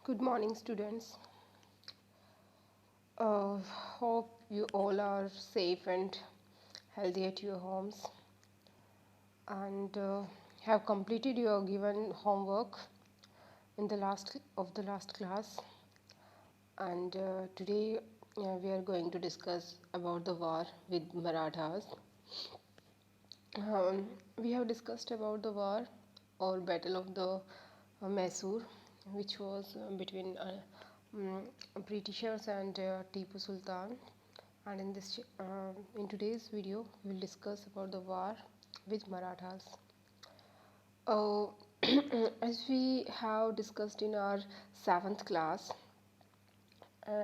Good morning, students. Hope you all are safe and healthy at your homes and have completed your given homework in the last class. And today we are going to discuss about the war with Marathas. We have discussed about the war or battle of the Mysore, which was between mm, Britishers and Tipu Sultan. And in today's video, we will discuss about the war with Marathas. Uh, as we have discussed in our 7th class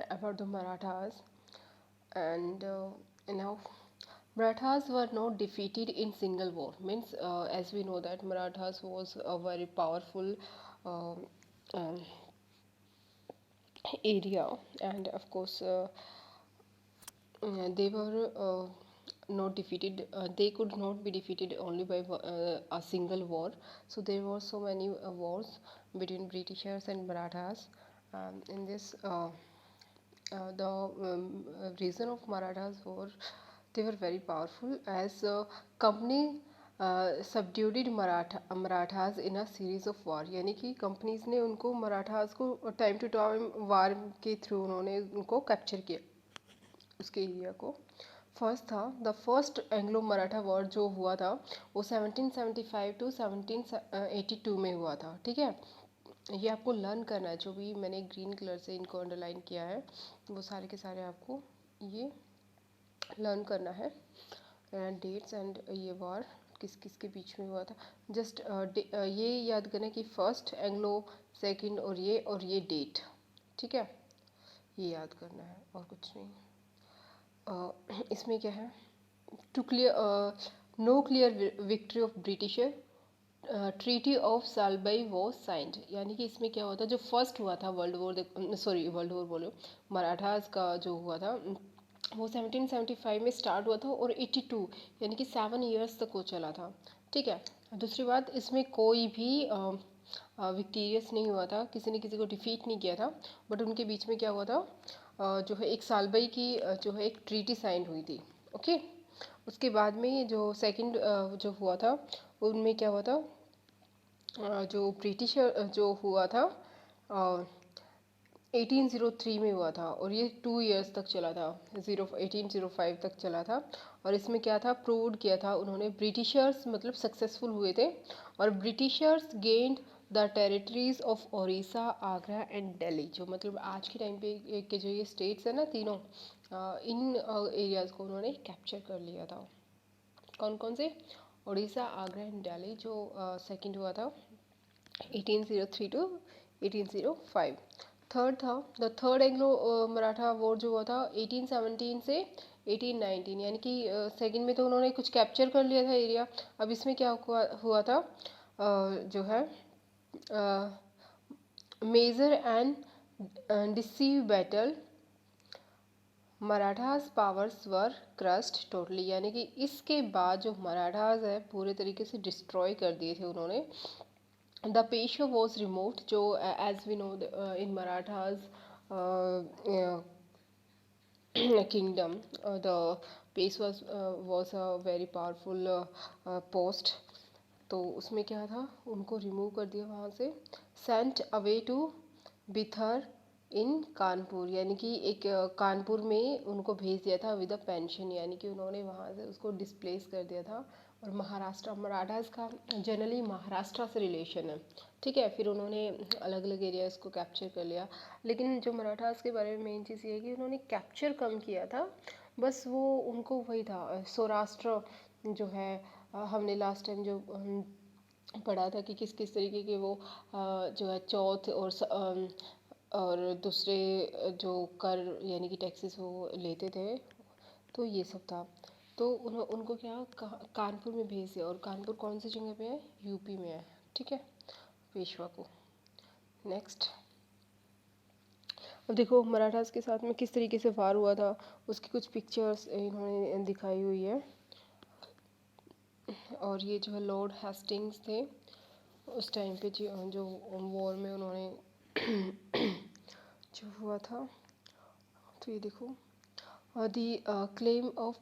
about the Marathas, and now Marathas were not defeated in single war. Means, as we know that Marathas was a very powerful um, um, area, and of course they were not defeated. They could not be defeated only by a single war. So there were so many wars between Britishers and Marathas. In this, the reason of Marathas war, they were very powerful as company subdued Marathas in a series of war, यानी कि companies ने उनको मराठास को time to time वार के through उन्होंने उनको capture किया उसके एरिया को. फर्स्ट था the first Anglo Maratha war जो हुआ था वो 1775 टू 1782 में हुआ था. ठीक है, ये आपको लर्न करना है. जो भी मैंने ग्रीन कलर से इनको अंडरलाइन किया है वो सारे के सारे आपको ये लर्न करना है. डेट्स एंड ये वॉर किस किस के बीच में हुआ था. जस्ट ये याद करना कि फर्स्ट एंग्लो, सेकंड और ये डेट. ठीक है, ये याद करना है और कुछ नहीं. इसमें क्या है, to clear no clear victory of Britisher, treaty of Salbai was signed. यानी कि इसमें क्या हुआ था, जो फर्स्ट हुआ था वर्ल्ड वॉर बोलो मराठास का जो हुआ था वो 1775 में स्टार्ट हुआ था और 82 यानी कि 7 ईयर्स तक वो चला था. ठीक है, दूसरी बात, इसमें कोई भी विक्टीरियस नहीं हुआ था, किसी ने किसी को डिफीट नहीं किया था. बट उनके बीच में क्या हुआ था, जो है एक सालबाई की जो है एक ट्रीटी साइन हुई थी. ओके, उसके बाद में ये जो सेकंड जो हुआ था उनमें क्या हुआ था, जो ब्रिटिश जो हुआ था 1803 में हुआ था और ये 2 ईयर्स तक चला था. 1805 तक चला था. और इसमें क्या था, प्रूव किया था उन्होंने, ब्रिटिशर्स मतलब सक्सेसफुल हुए थे और Britishers gained the territories of Odisha, Agra and Delhi. जो मतलब आज के टाइम पे के जो ये स्टेट्स है ना तीनों, इन एरियाज़ को उन्होंने कैप्चर कर लिया था. कौन कौन से, उड़ीसा, आगरा एंड दिल्ली. जो सेकंड हुआ था 1803 टू 1805. थर्ड था the third Anglo Maratha war जो हुआ था 1817 से 1819. यानी कि सेकंड में तो उन्होंने कुछ कैप्चर कर लिया था एरिया. अब इसमें क्या हुआ था, जो है major and decisive battle, Marathas powers were crushed totally. यानी कि इसके बाद जो मराठास है पूरे तरीके से डिस्ट्रॉय कर दिए थे उन्होंने. The Peshwa was removed. जो as we know in Marathas kingdom, the Peshwa was a very powerful post. तो उसमें क्या था, उनको रिमूव कर दिया वहाँ से. सेंट अवे टू बिथर इन कानपुर. यानी कि एक कानपुर में उनको भेज दिया था विद अ पेंशन. यानी कि उन्होंने वहाँ से उसको डिस्प्लेस कर दिया था. और महाराष्ट्र, मराठास का जनरली महाराष्ट्र से रिलेशन है. ठीक है, फिर उन्होंने अलग अलग एरियाज़ को कैप्चर कर लिया. लेकिन जो मराठास के बारे में मेन चीज़ ये है कि उन्होंने कैप्चर कम किया था. बस वो उनको वही था, सौराष्ट्र जो है, हमने लास्ट टाइम जो पढ़ा था कि किस किस तरीके के वो जो है चौथ और दूसरे जो कर यानी कि टैक्सेस वो लेते थे. तो ये सब था. तो उनको क्या कानपुर में भेज दिया. और कानपुर कौन सी जगह पे है, यूपी में है. ठीक है, पेशवा को. नेक्स्ट, अब देखो मराठास के साथ में किस तरीके से वार हुआ था, उसकी कुछ पिक्चर्स इन्होंने दिखाई हुई है. और ये जो है लॉर्ड हेस्टिंग्स थे उस टाइम पे, जो वॉर में उन्होंने रहा था, तो ये देखो दी क्लेम ऑफ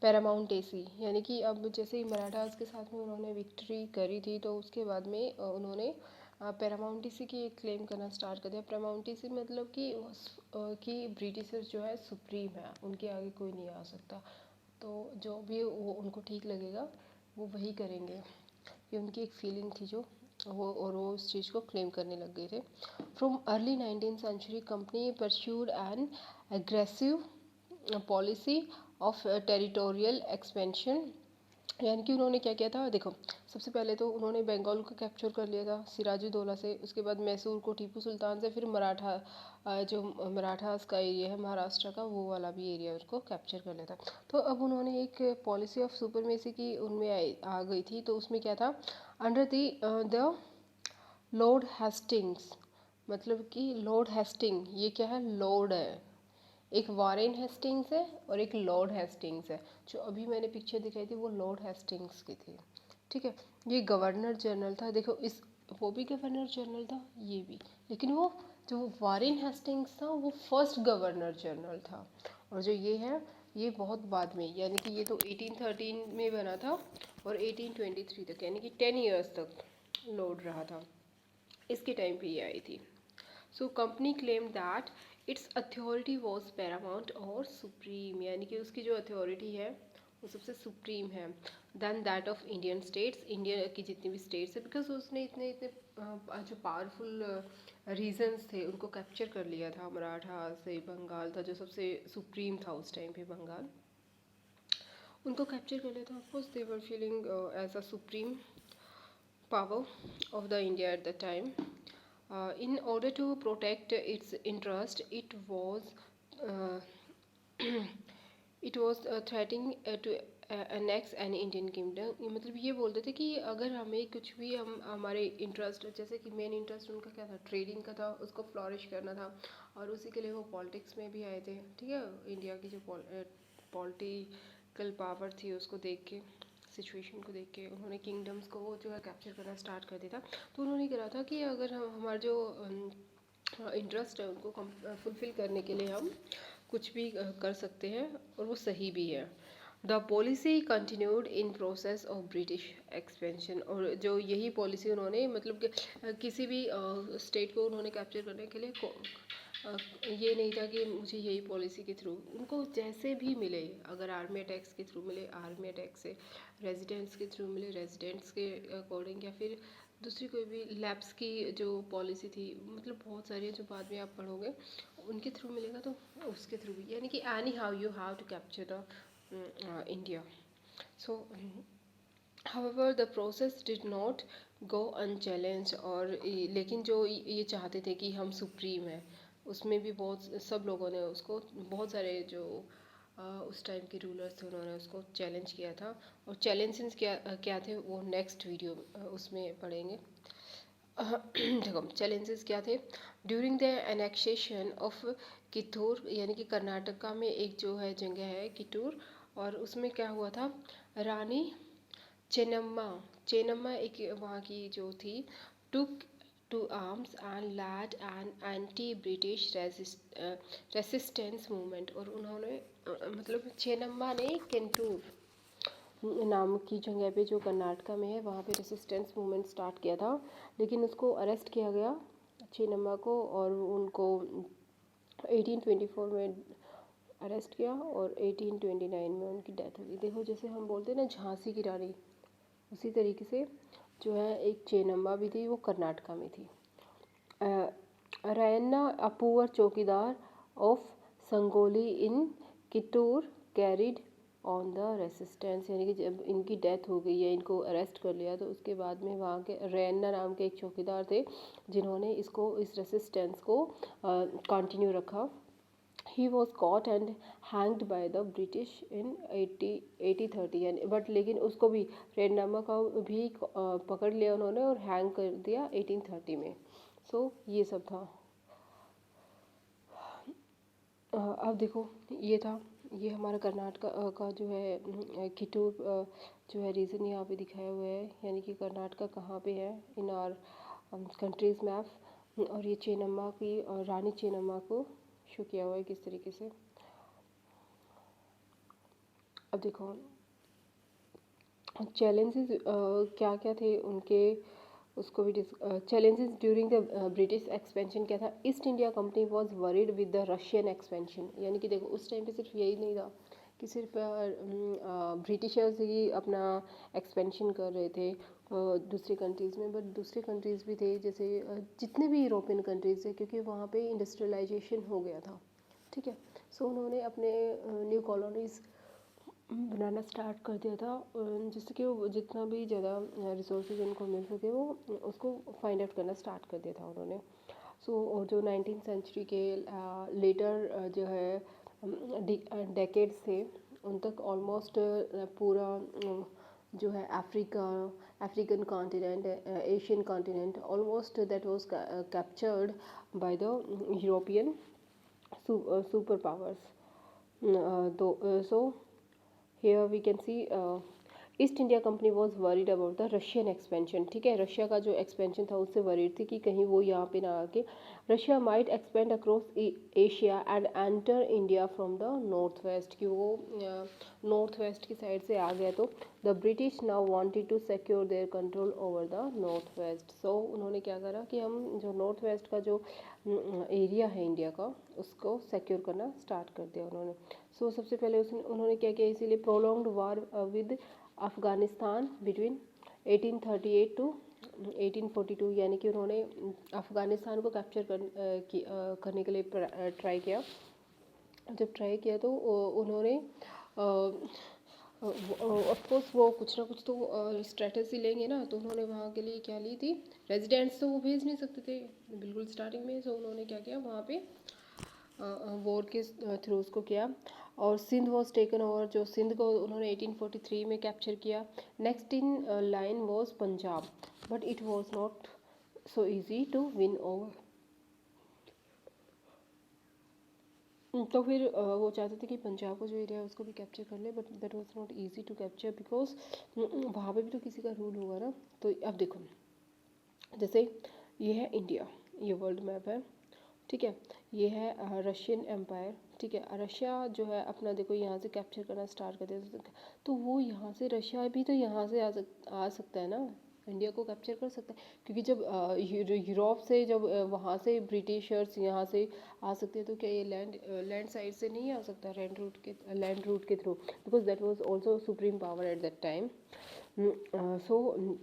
पैरामाउंट एसी, यानी कि अब जैसे ही मराठास के साथ में उन्होंने विक्ट्री करी थी तो उसके बाद में उन्होंने पैरामाउंट एसी की एक क्लेम करना स्टार्ट कर दिया। पैरामाउंट एसी मतलब कि ब्रिटिशर्स जो है सुप्रीम है, उनके आगे कोई नहीं आ सकता, तो जो भी वो उनको ठीक लगेगा वो वही करेंगे। ये उनकी एक फीलिंग थी जो वो उस चीज़ को क्लेम करने लग गए थे। From early 19th century company pursued an aggressive policy of territorial expansion, यानी कि उन्होंने क्या किया था, देखो सबसे पहले तो उन्होंने बंगाल को कैप्चर कर लिया था सिराजुद्दौला से, उसके बाद मैसूर को टीपू सुल्तान से, फिर जो मराठास का एरिया है महाराष्ट्र का वो वाला भी एरिया उसको कैप्चर कर लिया था। तो अब उन्होंने एक पॉलिसी ऑफ सुपरमेसी की उनमें आ गई थी, तो उसमें क्या था, अंडर द लॉर्ड हेस्टिंग्स, मतलब कि लॉर्ड हेस्टिंग, ये क्या है, लॉर्ड है, एक वारेन हेस्टिंग्स है और एक लॉर्ड हेस्टिंग्स है। जो अभी मैंने पिक्चर दिखाई थी वो लॉर्ड हेस्टिंग्स की थी, ठीक है। ये गवर्नर जनरल था, देखो इस वो भी गवर्नर जनरल था ये भी, लेकिन वो जो वारेन हेस्टिंग्स था वो फर्स्ट गवर्नर जनरल था, और जो ये है ये बहुत बाद में, यानी कि ये तो 1813 में बना था और 1823 तक, यानी कि 10 ईयर्स तक लॉर्ड रहा था, इसके टाइम पे ये आई थी। So company claim that it's authority was Paramount और सुप्रीम, यानी कि उसकी जो अथॉरिटी है वो सबसे सुप्रीम है than that of Indian states, India की जितनी भी स्टेट्स है, बिकॉज उसने इतने इतने जो पावरफुल रीजन्स थे उनको कैप्चर कर लिया था। मराठा से बंगाल था जो सबसे सुप्रीम था उस टाइम पे, बंगाल उनको कैप्चर कर लिया था। Of course they were feeling as a supreme power of the India at the time. In order to protect its interest, uh, it was threatening to annex an Indian kingdom। मतलब ये बोलते थे कि अगर हमें कुछ भी हम हमारे इंटरेस्ट, जैसे कि मेन इंटरेस्ट उनका क्या था, ट्रेडिंग का था, उसको फ्लॉरिश करना था, और उसी के लिए वो पॉलिटिक्स में भी आए थे, ठीक है। इंडिया की जो पॉलिटिकल पावर थी उसको देख के, सिचुएशन को देख के उन्होंने किंगडम्स को वो जो है कैप्चर करना स्टार्ट कर दिया था। तो उन्होंने कहा था कि अगर हम हमारा जो इंटरेस्ट है उनको फुलफ़िल करने के लिए हम कुछ भी कर सकते हैं, और वो सही भी है। The policy continued in process of British expansion, और जो यही पॉलिसी उन्होंने मतलब कि किसी भी स्टेट को उन्होंने कैप्चर करने के लिए ये नहीं था कि मुझे यही पॉलिसी के थ्रू, उनको जैसे भी मिले, अगर आर्मी अटैक्स के थ्रू मिले आर्मी अटैक से, रेजिडेंट्स के थ्रू मिले रेजिडेंट्स के अकॉर्डिंग, या फिर दूसरी कोई भी लैब्स की जो पॉलिसी थी, मतलब बहुत सारी जो बाद में आप पढ़ोगे उनके थ्रू मिलेगा, तो उसके थ्रू भी, यानी कि anyhow you have to capture the India. So however the process did not go unchallenged, और लेकिन जो ये चाहते थे कि हम सुप्रीम है, उसमें भी बहुत सब लोगों ने उसको, बहुत सारे जो उस टाइम के रूलर्स थे उन्होंने उसको चैलेंज किया था, और चैलेंजेस क्या थे वो नेक्स्ट वीडियो उसमें पढ़ेंगे। देखो चैलेंजेस क्या थे, during the annexation of Kittur, यानी कि कर्नाटका में एक जो है जगह है कित्तूर, और उसमें क्या हुआ था, रानी चेन्नम्मा एक वहाँ की जो थी, took to arms and led an anti British resistance movement, और उन्होंने मतलब चेन्नम्मा ने किंतूर नाम की जगह पे जो कर्नाटका में है वहाँ पे रेसिस्टेंस मूवमेंट स्टार्ट किया था, लेकिन उसको अरेस्ट किया गया चेन्नम्मा को, और उनको 1824 में अरेस्ट किया और 1829 में उनकी डेथ हो गई। देखो जैसे हम बोलते हैं ना झांसी की रानी, उसी तरीके से जो है एक चेन्नम्मा भी थी, वो कर्नाटका में थी। रैना अ पुअर चौकीदार of Sangolli in Kittur carried on the resistance, यानी कि जब इनकी डेथ हो गई है, इनको अरेस्ट कर लिया, तो उसके बाद में वहाँ के रैना नाम के एक चौकीदार थे जिन्होंने इस रेसिस्टेंस को कंटिन्यू रखा। He was caught and hanged by the British in 1830, यानी बट लेकिन उसको भी रेडनामा का भी पकड़ लिया उन्होंने और हैंग कर दिया 1830 में। सो ये सब था। अब देखो ये था, ये हमारा कर्नाटका का जो है कित्तूर जो है रीज़न यहाँ पे दिखाया हुआ है, यानी कि कर्नाटका कहाँ पे है इन आवर कंट्रीज मैप। और ये चेन्नम्मा की और रानी चेन्नम्मा को शो किया हुआ है किस तरीके से। अब देखो चैलेंजेस क्या क्या थे उनके, उसको भी challenges during the British expansion क्या था। East India company was worried with the Russian expansion, यानी कि देखो उस टाइम पे सिर्फ यही नहीं था कि सिर्फ ब्रिटिशर्स ही अपना एक्सपेंशन कर रहे थे दूसरी कंट्रीज़ में, बट दूसरे कंट्रीज़ भी थे जैसे जितने भी यूरोपियन कंट्रीज़ थे, क्योंकि वहाँ पे इंडस्ट्रियलाइजेशन हो गया था। ठीक है, सो उन्होंने अपने न्यू कॉलोनीज़ बनाना स्टार्ट कर दिया था, जिससे कि वो जितना भी ज़्यादा रिसोर्सेज उनको मिल सके वो उसको फाइंड आउट करना स्टार्ट कर दिया था उन्होंने। सो और जो 19th सेंचुरी के लेटर जो है डेकेड्स थे उन तक ऑलमोस्ट पूरा जो है African continent, Asian continent, almost that was captured by the European super powers. So here we can see east India company was worried about the Russian expansion. ठीक है, रशिया का जो एक्सपेंशन था उससे वरीड थी कि कहीं वो यहाँ पे ना आके Russia might expand across Asia and enter India from the north waste, कि वो नॉर्थ वेस्ट की साइड से आ गया। तो the British now wanted to secure their control over the north west. So उन्होंने क्या करा कि हम जो नॉर्थ वेस्ट का जो एरिया है इंडिया का उसको सिक्योर करना स्टार्ट कर दिया उन्होंने। सो सबसे पहले उन्होंने क्या किया, इसीलिए prolonged war with Afghanistan between 1838 to 1842, यानी कि उन्होंने अफ़गानिस्तान को कैप्चर करने के लिए ट्राई किया। जब ट्राई किया तो उन्होंने ऑफकोर्स वो कुछ ना कुछ तो स्ट्रेटजी लेंगे ना, तो उन्होंने वहाँ के लिए क्या ली थी, रेजिडेंट्स तो वो भेज नहीं सकते थे बिल्कुल स्टार्टिंग में। सो उन्होंने क्या किया वहाँ पे वॉर के थ्रू उसको किया, और सिंध वॉज टेकन ओवर, जो सिंध को उन्होंने 1843 में कैप्चर किया। Next in line was Punjab, but it was not so easy to win over. तो फिर वो चाहते थे कि पंजाब का जो एरिया है उसको भी कैप्चर कर ले, but that was not easy to capture because वहाँ पे भी तो किसी का रूल होगा ना। तो अब देखो जैसे ये है इंडिया, ये वर्ल्ड मैप है। ठीक है, ये है रशियन एम्पायर। ठीक है, रशिया जो है अपना देखो यहाँ से कैप्चर करना स्टार्ट कर दिया, तो वो यहाँ से रशिया भी तो यहाँ से आ सकता है ना, इंडिया को कैप्चर कर सकता है, क्योंकि जब यूरोप से जब वहाँ से ब्रिटिशर्स यहाँ से आ सकते हैं, तो क्या ये लैंड साइड से नहीं आ सकता लैंड रूट के through, because that was also supreme power at that time. So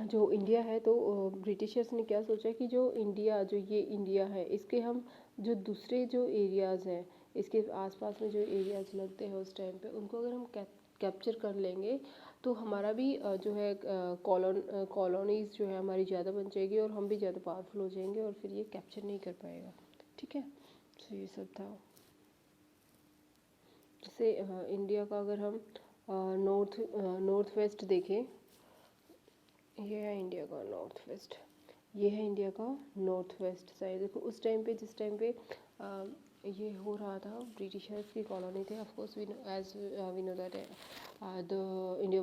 जो इंडिया है, तो ब्रिटिशर्स ने क्या सोचा कि जो ये इंडिया है इसके हम जो दूसरे जो एरियाज़ हैं इसके आसपास में जो एरियाज़ लगते हैं उस टाइम पे, उनको अगर हम कैप्चर कर लेंगे तो हमारा भी जो है कॉलोनीज़ जो है हमारी ज़्यादा बन जाएगी और हम भी ज़्यादा पावरफुल हो जाएंगे, और फिर ये कैप्चर नहीं कर पाएगा। ठीक है, तो ये सब था। जैसे इंडिया का अगर हम नॉर्थ वेस्ट देखें, ये है इंडिया का नॉर्थ वेस्ट, ये है इंडिया का नॉर्थ वेस्ट साइड। देखो उस टाइम पे जिस टाइम पे ये हो रहा था, ब्रिटिशर्स की कॉलोनी थे, of course we as we know that the India